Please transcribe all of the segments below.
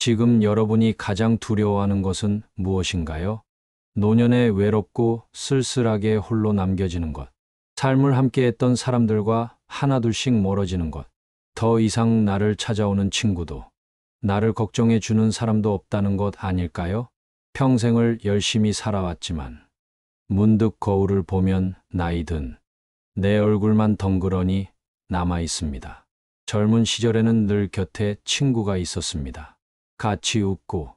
지금 여러분이 가장 두려워하는 것은 무엇인가요? 노년에 외롭고 쓸쓸하게 홀로 남겨지는 것. 삶을 함께했던 사람들과 하나둘씩 멀어지는 것. 더 이상 나를 찾아오는 친구도, 나를 걱정해 주는 사람도 없다는 것 아닐까요? 평생을 열심히 살아왔지만 문득 거울을 보면 나이 든 내 얼굴만 덩그러니 남아 있습니다. 젊은 시절에는 늘 곁에 친구가 있었습니다. 같이 웃고,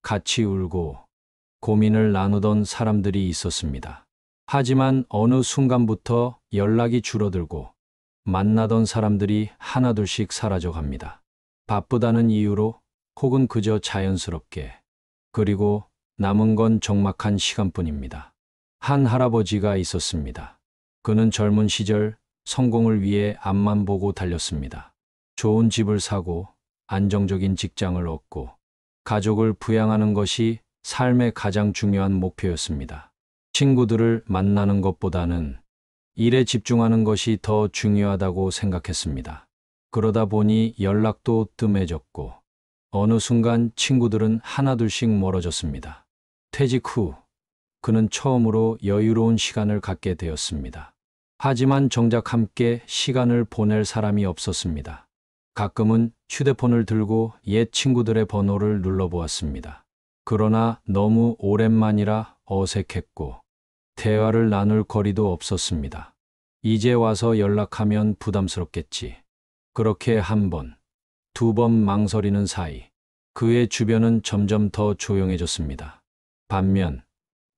같이 울고, 고민을 나누던 사람들이 있었습니다. 하지만 어느 순간부터 연락이 줄어들고 만나던 사람들이 하나둘씩 사라져갑니다. 바쁘다는 이유로 혹은 그저 자연스럽게. 그리고 남은 건 적막한 시간뿐입니다. 한 할아버지가 있었습니다. 그는 젊은 시절 성공을 위해 앞만 보고 달렸습니다. 좋은 집을 사고 안정적인 직장을 얻고 가족을 부양하는 것이 삶의 가장 중요한 목표였습니다. 친구들을 만나는 것보다는 일에 집중하는 것이 더 중요하다고 생각했습니다. 그러다 보니 연락도 뜸해졌고 어느 순간 친구들은 하나둘씩 멀어졌습니다. 퇴직 후 그는 처음으로 여유로운 시간을 갖게 되었습니다. 하지만 정작 함께 시간을 보낼 사람이 없었습니다. 가끔은 휴대폰을 들고 옛 친구들의 번호를 눌러보았습니다. 그러나 너무 오랜만이라 어색했고 대화를 나눌 거리도 없었습니다. 이제 와서 연락하면 부담스럽겠지. 그렇게 한 번, 두 번 망설이는 사이 그의 주변은 점점 더 조용해졌습니다. 반면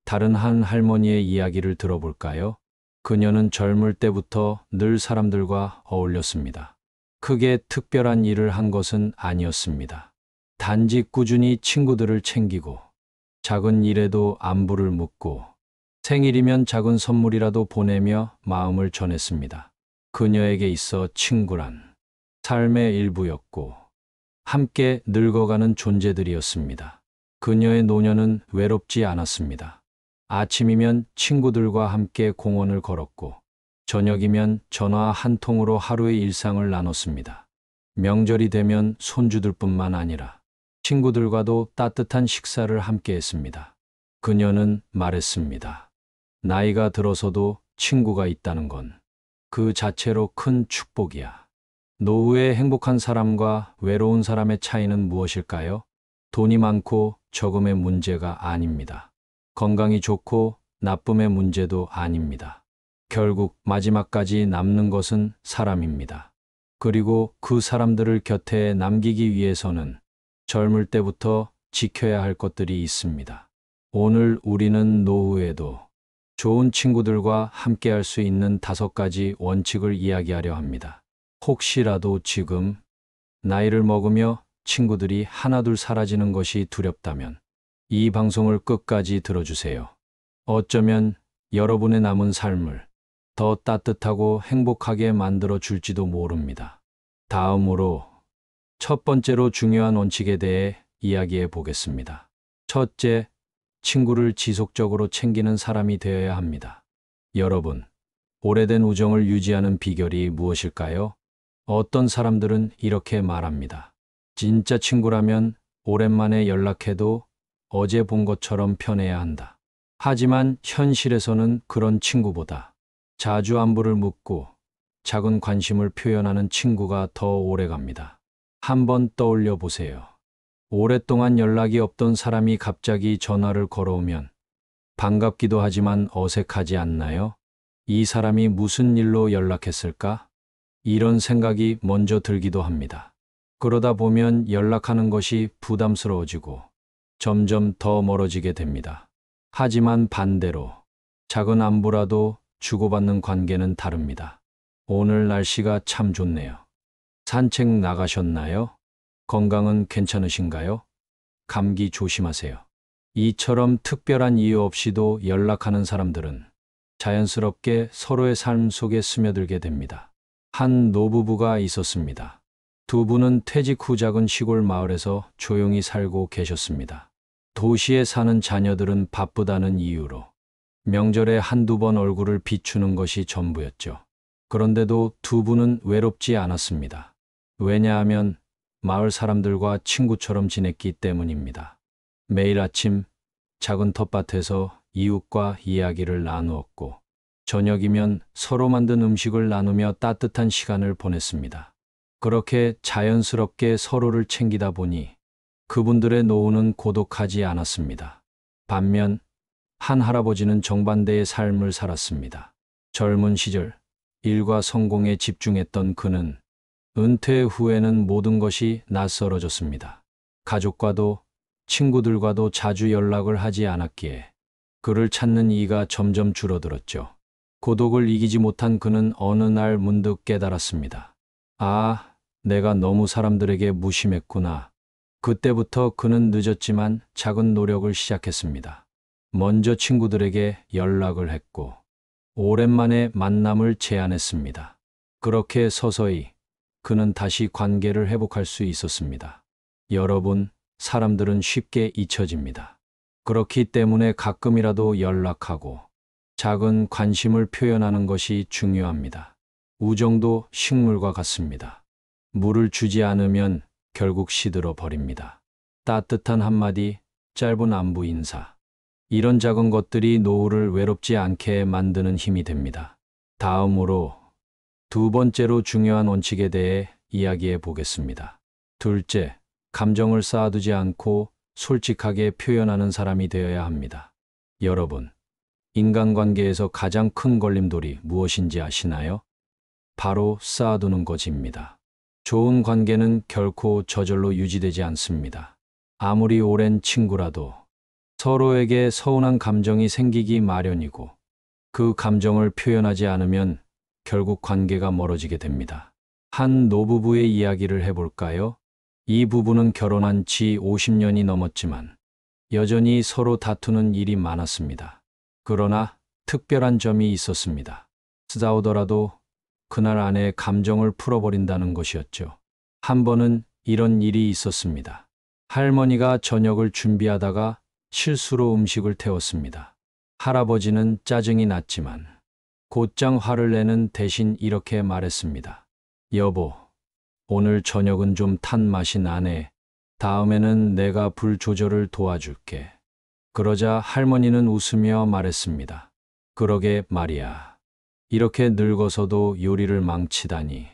다른 한 할머니의 이야기를 들어볼까요? 그녀는 젊을 때부터 늘 사람들과 어울렸습니다. 크게 특별한 일을 한 것은 아니었습니다. 단지 꾸준히 친구들을 챙기고 작은 일에도 안부를 묻고 생일이면 작은 선물이라도 보내며 마음을 전했습니다. 그녀에게 있어 친구란 삶의 일부였고 함께 늙어가는 존재들이었습니다. 그녀의 노년은 외롭지 않았습니다. 아침이면 친구들과 함께 공원을 걸었고 저녁이면 전화 한 통으로 하루의 일상을 나눴습니다. 명절이 되면 손주들뿐만 아니라 친구들과도 따뜻한 식사를 함께 했습니다. 그녀는 말했습니다. 나이가 들어서도 친구가 있다는 건 그 자체로 큰 축복이야. 노후에 행복한 사람과 외로운 사람의 차이는 무엇일까요? 돈이 많고 적음의 문제가 아닙니다. 건강이 좋고 나쁨의 문제도 아닙니다. 결국 마지막까지 남는 것은 사람입니다. 그리고 그 사람들을 곁에 남기기 위해서는 젊을 때부터 지켜야 할 것들이 있습니다. 오늘 우리는 노후에도 좋은 친구들과 함께 할 수 있는 5가지 원칙을 이야기하려 합니다. 혹시라도 지금 나이를 먹으며 친구들이 하나둘 사라지는 것이 두렵다면 이 방송을 끝까지 들어주세요. 어쩌면 여러분의 남은 삶을 더 따뜻하고 행복하게 만들어 줄지도 모릅니다. 다음으로 첫 번째로 중요한 원칙에 대해 이야기해 보겠습니다. 첫째, 친구를 지속적으로 챙기는 사람이 되어야 합니다. 여러분, 오래된 우정을 유지하는 비결이 무엇일까요? 어떤 사람들은 이렇게 말합니다. 진짜 친구라면 오랜만에 연락해도 어제 본 것처럼 편해야 한다. 하지만 현실에서는 그런 친구보다 자주 안부를 묻고 작은 관심을 표현하는 친구가 더 오래 갑니다. 한번 떠올려 보세요. 오랫동안 연락이 없던 사람이 갑자기 전화를 걸어오면 반갑기도 하지만 어색하지 않나요? 이 사람이 무슨 일로 연락했을까? 이런 생각이 먼저 들기도 합니다. 그러다 보면 연락하는 것이 부담스러워지고 점점 더 멀어지게 됩니다. 하지만 반대로 작은 안부라도 주고받는 관계는 다릅니다. 오늘 날씨가 참 좋네요. 산책 나가셨나요? 건강은 괜찮으신가요? 감기 조심하세요. 이처럼 특별한 이유 없이도 연락하는 사람들은 자연스럽게 서로의 삶 속에 스며들게 됩니다. 한 노부부가 있었습니다. 두 분은 퇴직 후 작은 시골 마을에서 조용히 살고 계셨습니다. 도시에 사는 자녀들은 바쁘다는 이유로 명절에 한두 번 얼굴을 비추는 것이 전부였죠. 그런데도 두 분은 외롭지 않았습니다. 왜냐하면 마을 사람들과 친구처럼 지냈기 때문입니다. 매일 아침 작은 텃밭에서 이웃과 이야기를 나누었고, 저녁이면 서로 만든 음식을 나누며 따뜻한 시간을 보냈습니다. 그렇게 자연스럽게 서로를 챙기다 보니 그분들의 노후는 고독하지 않았습니다. 반면 한 할아버지는 정반대의 삶을 살았습니다. 젊은 시절 일과 성공에 집중했던 그는 은퇴 후에는 모든 것이 낯설어졌습니다. 가족과도 친구들과도 자주 연락을 하지 않았기에 그를 찾는 이가 점점 줄어들었죠. 고독을 이기지 못한 그는 어느 날 문득 깨달았습니다. 아, 내가 너무 사람들에게 무심했구나. 그때부터 그는 늦었지만 작은 노력을 시작했습니다. 먼저 친구들에게 연락을 했고, 오랜만에 만남을 제안했습니다. 그렇게 서서히 그는 다시 관계를 회복할 수 있었습니다. 여러분, 사람들은 쉽게 잊혀집니다. 그렇기 때문에 가끔이라도 연락하고 작은 관심을 표현하는 것이 중요합니다. 우정도 식물과 같습니다. 물을 주지 않으면 결국 시들어 버립니다. 따뜻한 한마디, 짧은 안부 인사. 이런 작은 것들이 노후를 외롭지 않게 만드는 힘이 됩니다. 다음으로 두 번째로 중요한 원칙에 대해 이야기해 보겠습니다. 둘째, 감정을 쌓아두지 않고 솔직하게 표현하는 사람이 되어야 합니다. 여러분, 인간관계에서 가장 큰 걸림돌이 무엇인지 아시나요? 바로 쌓아두는 것입니다. 좋은 관계는 결코 저절로 유지되지 않습니다. 아무리 오랜 친구라도 서로에게 서운한 감정이 생기기 마련이고, 그 감정을 표현하지 않으면 결국 관계가 멀어지게 됩니다. 한 노부부의 이야기를 해볼까요? 이 부부는 결혼한 지 50년이 넘었지만 여전히 서로 다투는 일이 많았습니다. 그러나 특별한 점이 있었습니다. 싸우더라도 그날 안에 감정을 풀어버린다는 것이었죠. 한 번은 이런 일이 있었습니다. 할머니가 저녁을 준비하다가 실수로 음식을 태웠습니다. 할아버지는 짜증이 났지만 곧장 화를 내는 대신 이렇게 말했습니다. 여보, 오늘 저녁은 좀 탄 맛이 나네. 다음에는 내가 불 조절을 도와줄게. 그러자 할머니는 웃으며 말했습니다. 그러게 말이야. 이렇게 늙어서도 요리를 망치다니.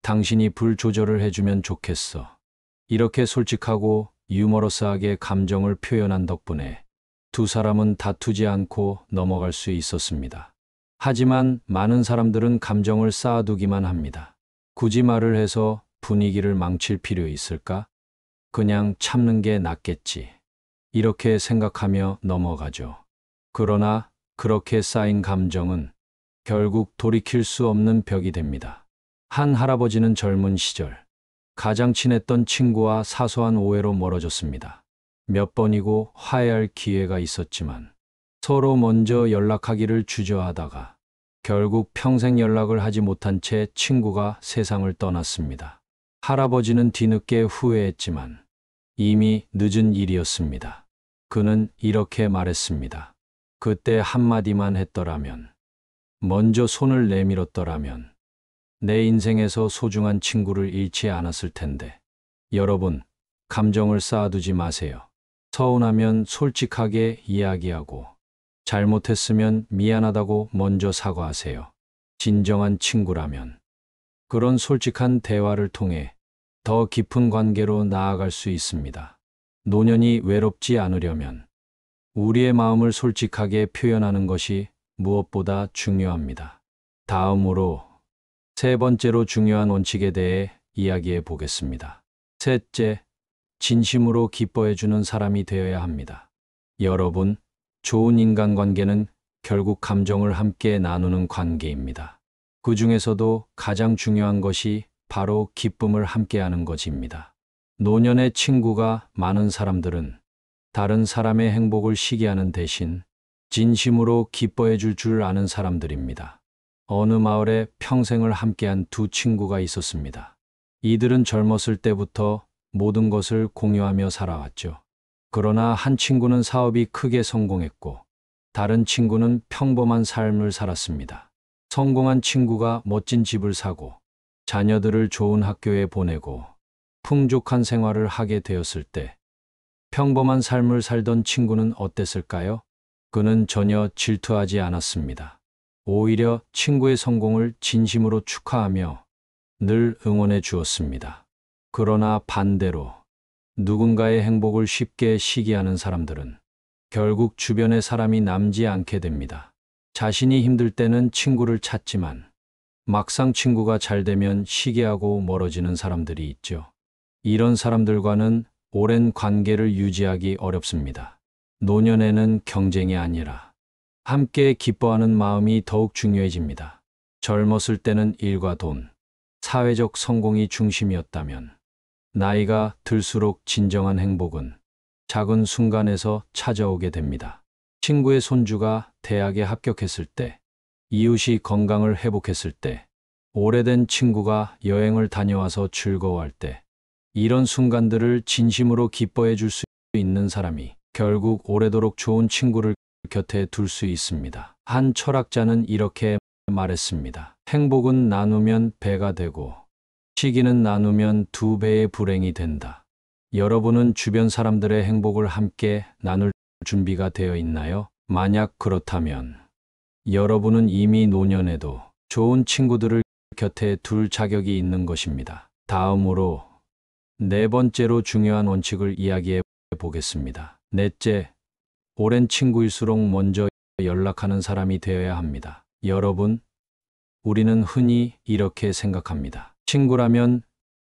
당신이 불 조절을 해주면 좋겠어. 이렇게 솔직하고 유머러스하게 감정을 표현한 덕분에 두 사람은 다투지 않고 넘어갈 수 있었습니다. 하지만 많은 사람들은 감정을 쌓아두기만 합니다. 굳이 말을 해서 분위기를 망칠 필요 있을까? 그냥 참는 게 낫겠지. 이렇게 생각하며 넘어가죠. 그러나 그렇게 쌓인 감정은 결국 돌이킬 수 없는 벽이 됩니다. 한 할아버지는 젊은 시절 가장 친했던 친구와 사소한 오해로 멀어졌습니다. 몇 번이고 화해할 기회가 있었지만 서로 먼저 연락하기를 주저하다가 결국 평생 연락을 하지 못한 채 친구가 세상을 떠났습니다. 할아버지는 뒤늦게 후회했지만 이미 늦은 일이었습니다. 그는 이렇게 말했습니다. 그때 한마디만 했더라면, 먼저 손을 내밀었더라면 내 인생에서 소중한 친구를 잃지 않았을 텐데. 여러분, 감정을 쌓아두지 마세요. 서운하면 솔직하게 이야기하고, 잘못했으면 미안하다고 먼저 사과하세요. 진정한 친구라면 그런 솔직한 대화를 통해 더 깊은 관계로 나아갈 수 있습니다. 노년이 외롭지 않으려면 우리의 마음을 솔직하게 표현하는 것이 무엇보다 중요합니다. 다음으로 세 번째로 중요한 원칙에 대해 이야기해 보겠습니다. 셋째, 진심으로 기뻐해주는 사람이 되어야 합니다. 여러분, 좋은 인간관계는 결국 감정을 함께 나누는 관계입니다. 그 중에서도 가장 중요한 것이 바로 기쁨을 함께하는 것입니다. 노년의 친구가 많은 사람들은 다른 사람의 행복을 시기하는 대신 진심으로 기뻐해 줄 아는 사람들입니다. 어느 마을에 평생을 함께한 두 친구가 있었습니다. 이들은 젊었을 때부터 모든 것을 공유하며 살아왔죠. 그러나 한 친구는 사업이 크게 성공했고 다른 친구는 평범한 삶을 살았습니다. 성공한 친구가 멋진 집을 사고 자녀들을 좋은 학교에 보내고 풍족한 생활을 하게 되었을 때 평범한 삶을 살던 친구는 어땠을까요? 그는 전혀 질투하지 않았습니다. 오히려 친구의 성공을 진심으로 축하하며 늘 응원해 주었습니다. 그러나 반대로 누군가의 행복을 쉽게 시기하는 사람들은 결국 주변에 사람이 남지 않게 됩니다. 자신이 힘들 때는 친구를 찾지만 막상 친구가 잘 되면 시기하고 멀어지는 사람들이 있죠. 이런 사람들과는 오랜 관계를 유지하기 어렵습니다. 노년에는 경쟁이 아니라 함께 기뻐하는 마음이 더욱 중요해집니다. 젊었을 때는 일과 돈, 사회적 성공이 중심이었다면 나이가 들수록 진정한 행복은 작은 순간에서 찾아오게 됩니다. 친구의 손주가 대학에 합격했을 때, 이웃이 건강을 회복했을 때, 오래된 친구가 여행을 다녀와서 즐거워할 때, 이런 순간들을 진심으로 기뻐해 줄 수 있는 사람이 결국 오래도록 좋은 친구를 곁에 둘 수 있습니다. 한 철학자는 이렇게 말했습니다. 행복은 나누면 배가 되고 시기는 나누면 두 배의 불행이 된다. 여러분은 주변 사람들의 행복을 함께 나눌 준비가 되어 있나요? 만약 그렇다면 여러분은 이미 노년에도 좋은 친구들을 곁에 둘 자격이 있는 것입니다. 다음으로 네 번째로 중요한 원칙을 이야기해 보겠습니다. 넷째, 오랜 친구일수록 먼저 연락하는 사람이 되어야 합니다. 여러분, 우리는 흔히 이렇게 생각합니다. 친구라면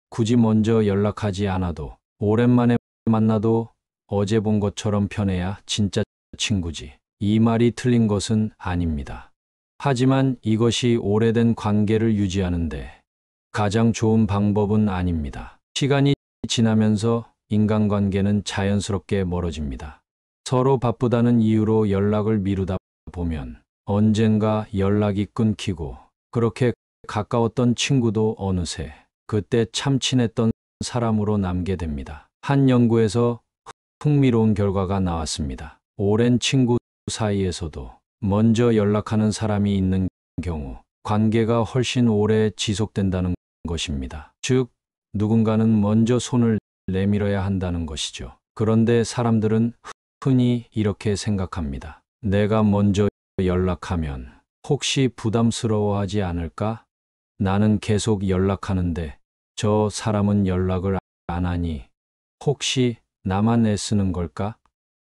굳이 먼저 연락하지 않아도 오랜만에 만나도 어제 본 것처럼 편해야 진짜 친구지. 이 말이 틀린 것은 아닙니다. 하지만 이것이 오래된 관계를 유지하는데 가장 좋은 방법은 아닙니다. 시간이 지나면서 인간관계는 자연스럽게 멀어집니다. 서로 바쁘다는 이유로 연락을 미루다 보면 언젠가 연락이 끊기고 그렇게 가까웠던 친구도 어느새 그때 참 친했던 사람으로 남게 됩니다. 한 연구에서 흥미로운 결과가 나왔습니다. 오랜 친구 사이에서도 먼저 연락하는 사람이 있는 경우 관계가 훨씬 오래 지속된다는 것입니다. 즉, 누군가는 먼저 손을 내밀어야 한다는 것이죠. 그런데 사람들은 흔히 이렇게 생각합니다. 내가 먼저 연락하면 혹시 부담스러워하지 않을까? 나는 계속 연락하는데 저 사람은 연락을 안 하니 혹시 나만 애쓰는 걸까?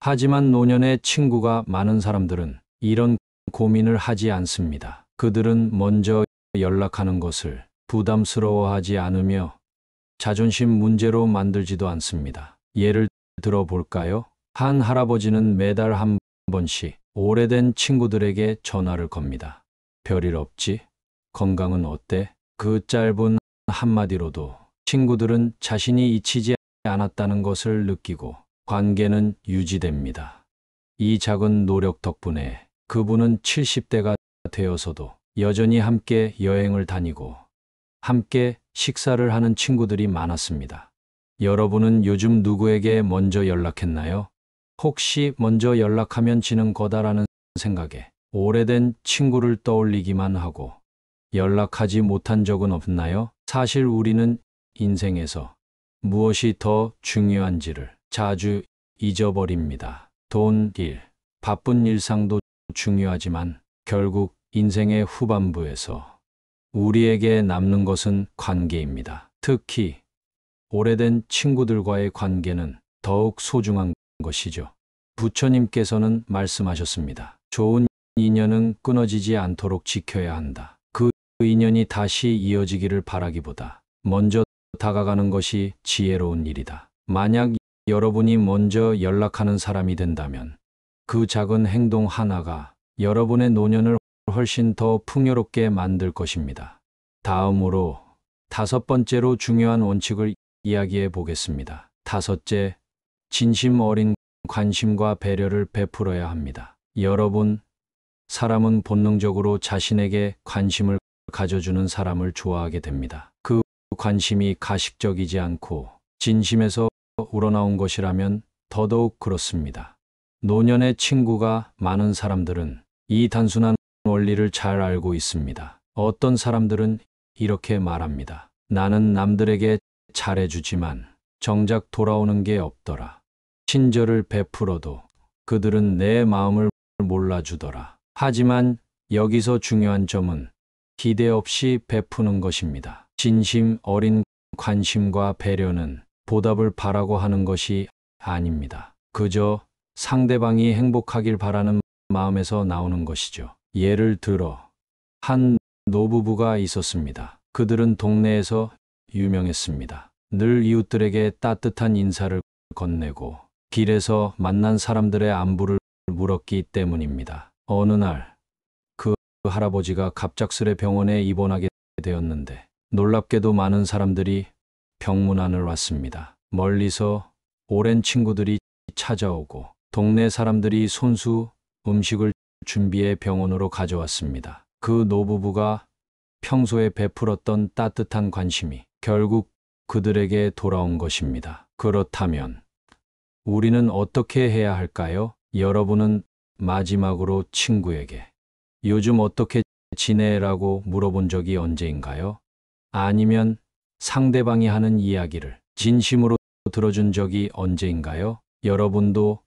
하지만 노년의 친구가 많은 사람들은 이런 고민을 하지 않습니다. 그들은 먼저 연락하는 것을 부담스러워하지 않으며 자존심 문제로 만들지도 않습니다. 예를 들어 볼까요? 한 할아버지는 매달 한 번씩 오래된 친구들에게 전화를 겁니다. 별일 없지? 건강은 어때? 그 짧은 한마디로도 친구들은 자신이 잊히지 않았다는 것을 느끼고 관계는 유지됩니다. 이 작은 노력 덕분에 그분은 70대가 되어서도 여전히 함께 여행을 다니고 함께 식사를 하는 친구들이 많았습니다. 여러분은 요즘 누구에게 먼저 연락했나요? 혹시 먼저 연락하면 지는 거다라는 생각에 오래된 친구를 떠올리기만 하고 연락하지 못한 적은 없나요? 사실 우리는 인생에서 무엇이 더 중요한지를 자주 잊어버립니다. 돈, 일, 바쁜 일상도 중요하지만 결국 인생의 후반부에서 우리에게 남는 것은 관계입니다. 특히 오래된 친구들과의 관계는 더욱 소중한 것이죠. 부처님께서는 말씀하셨습니다. 좋은 인연은 끊어지지 않도록 지켜야 한다. 그 인연이 다시 이어지기를 바라기보다 먼저 다가가는 것이 지혜로운 일이다. 만약 여러분이 먼저 연락하는 사람이 된다면 그 작은 행동 하나가 여러분의 노년을 훨씬 더 풍요롭게 만들 것입니다. 다음으로 다섯 번째로 중요한 원칙을 이야기해 보겠습니다. 다섯째, 진심 어린 관심과 배려를 베풀어야 합니다. 여러분, 사람은 본능적으로 자신에게 관심을 가져주는 사람을 좋아하게 됩니다. 그 관심이 가식적이지 않고 진심에서 우러나온 것이라면 더더욱 그렇습니다. 노년의 친구가 많은 사람들은 이 단순한 원리를 잘 알고 있습니다. 어떤 사람들은 이렇게 말합니다. 나는 남들에게 잘해주지만 정작 돌아오는 게 없더라. 친절을 베풀어도 그들은 내 마음을 몰라주더라. 하지만 여기서 중요한 점은 기대 없이 베푸는 것입니다. 진심 어린 관심과 배려는 보답을 바라고 하는 것이 아닙니다. 그저 상대방이 행복하길 바라는 마음에서 나오는 것이죠. 예를 들어 한 노부부가 있었습니다. 그들은 동네에서 유명했습니다. 늘 이웃들에게 따뜻한 인사를 건네고 길에서 만난 사람들의 안부를 물었기 때문입니다. 어느 날 그 할아버지가 갑작스레 병원에 입원하게 되었는데 놀랍게도 많은 사람들이 병문안을 왔습니다. 멀리서 오랜 친구들이 찾아오고 동네 사람들이 손수 음식을 준비해 병원으로 가져왔습니다. 그 노부부가 평소에 베풀었던 따뜻한 관심이 결국 그들에게 돌아온 것입니다. 그렇다면 우리는 어떻게 해야 할까요? 여러분은 마지막으로 친구에게 요즘 어떻게 지내라고 물어본 적이 언제인가요? 아니면 상대방이 하는 이야기를 진심으로 들어준 적이 언제인가요? 여러분도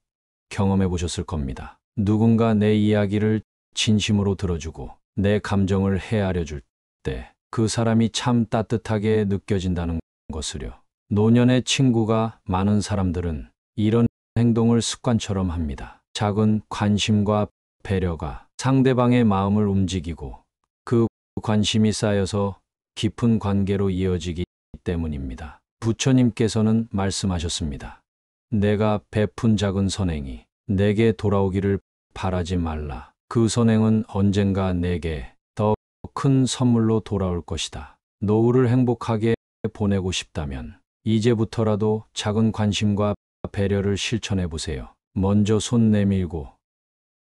경험해 보셨을 겁니다. 누군가 내 이야기를 진심으로 들어주고 내 감정을 헤아려 줄 때 그 사람이 참 따뜻하게 느껴진다는 것을요. 노년의 친구가 많은 사람들은 이런 행동을 습관처럼 합니다. 작은 관심과 배려가 상대방의 마음을 움직이고 그 관심이 쌓여서 깊은 관계로 이어지기 때문입니다. 부처님께서는 말씀하셨습니다. 내가 베푼 작은 선행이 내게 돌아오기를 바라지 말라. 그 선행은 언젠가 내게 더 큰 선물로 돌아올 것이다. 노후를 행복하게 보내고 싶다면 이제부터라도 작은 관심과 배려를 실천해 보세요. 먼저 손 내밀고,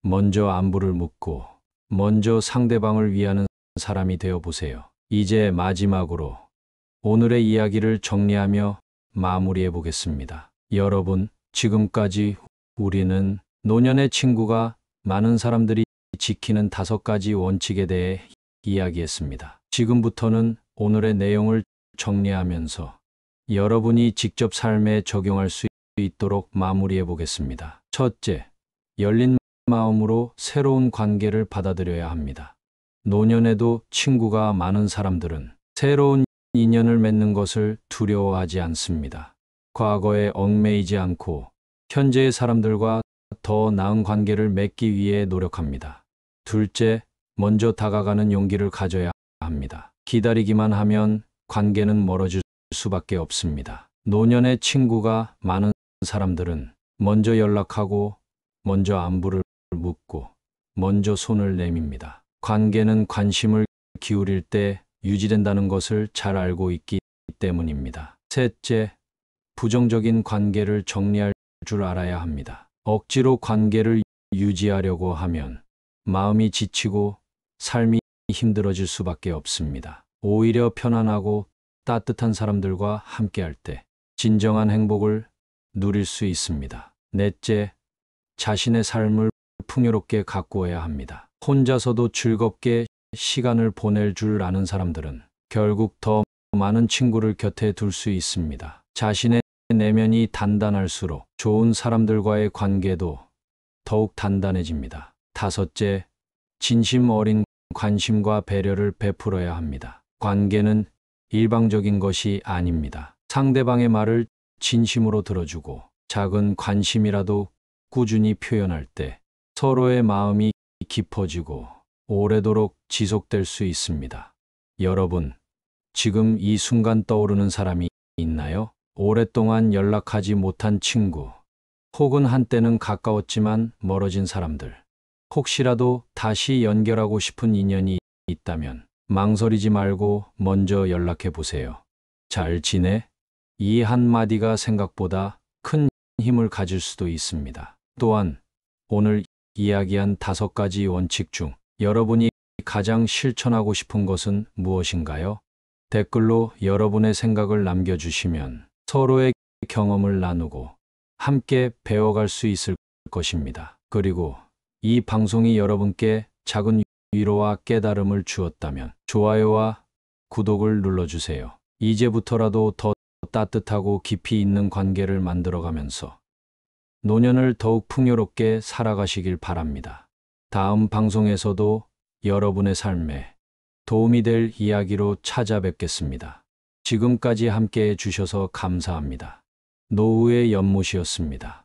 먼저 안부를 묻고, 먼저 상대방을 위하는 사람이 되어 보세요. 이제 마지막으로 오늘의 이야기를 정리하며 마무리해 보겠습니다. 여러분, 지금까지 우리는 노년의 친구가 많은 사람들이 지키는 5가지 원칙에 대해 이야기했습니다. 지금부터는 오늘의 내용을 정리하면서 여러분이 직접 삶에 적용할 수 있도록 마무리해 보겠습니다. 첫째, 열린 마음으로 새로운 관계를 받아들여야 합니다. 노년에도 친구가 많은 사람들은 새로운 인연을 맺는 것을 두려워하지 않습니다. 과거에 얽매이지 않고 현재의 사람들과 더 나은 관계를 맺기 위해 노력합니다. 둘째, 먼저 다가가는 용기를 가져야 합니다. 기다리기만 하면 관계는 멀어질 수밖에 없습니다. 노년의 친구가 많은 사람들은 먼저 연락하고, 먼저 안부를 묻고, 먼저 손을 내밉니다. 관계는 관심을 기울일 때 유지된다는 것을 잘 알고 있기 때문입니다. 셋째, 부정적인 관계를 정리할 줄 알아야 합니다. 억지로 관계를 유지하려고 하면 마음이 지치고 삶이 힘들어질 수밖에 없습니다. 오히려 편안하고 따뜻한 사람들과 함께할 때 진정한 행복을 누릴 수 있습니다. 넷째, 자신의 삶을 풍요롭게 가꾸어야 합니다. 혼자서도 즐겁게 시간을 보낼 줄 아는 사람들은 결국 더 많은 친구를 곁에 둘 수 있습니다. 자신의 내면이 단단할수록 좋은 사람들과의 관계도 더욱 단단해집니다. 다섯째, 진심 어린 관심과 배려를 베풀어야 합니다. 관계는 일방적인 것이 아닙니다. 상대방의 말을 진심으로 들어주고 작은 관심이라도 꾸준히 표현할 때 서로의 마음이 깊어지고 오래도록 지속될 수 있습니다. 여러분, 지금 이 순간 떠오르는 사람이 있나요? 오랫동안 연락하지 못한 친구, 혹은 한때는 가까웠지만 멀어진 사람들, 혹시라도 다시 연결하고 싶은 인연이 있다면 망설이지 말고 먼저 연락해 보세요. 잘 지내? 이 한마디가 생각보다 큰 힘을 가질 수도 있습니다. 또한 오늘 이야기한 5가지 원칙 중 여러분이 가장 실천하고 싶은 것은 무엇인가요? 댓글로 여러분의 생각을 남겨주시면 서로의 경험을 나누고 함께 배워갈 수 있을 것입니다. 그리고 이 방송이 여러분께 작은 위로와 깨달음을 주었다면 좋아요와 구독을 눌러주세요. 이제부터라도 더 따뜻하고 깊이 있는 관계를 만들어가면서 노년을 더욱 풍요롭게 살아가시길 바랍니다. 다음 방송에서도 여러분의 삶에 도움이 될 이야기로 찾아뵙겠습니다. 지금까지 함께해 주셔서 감사합니다. 노후의 연못이었습니다.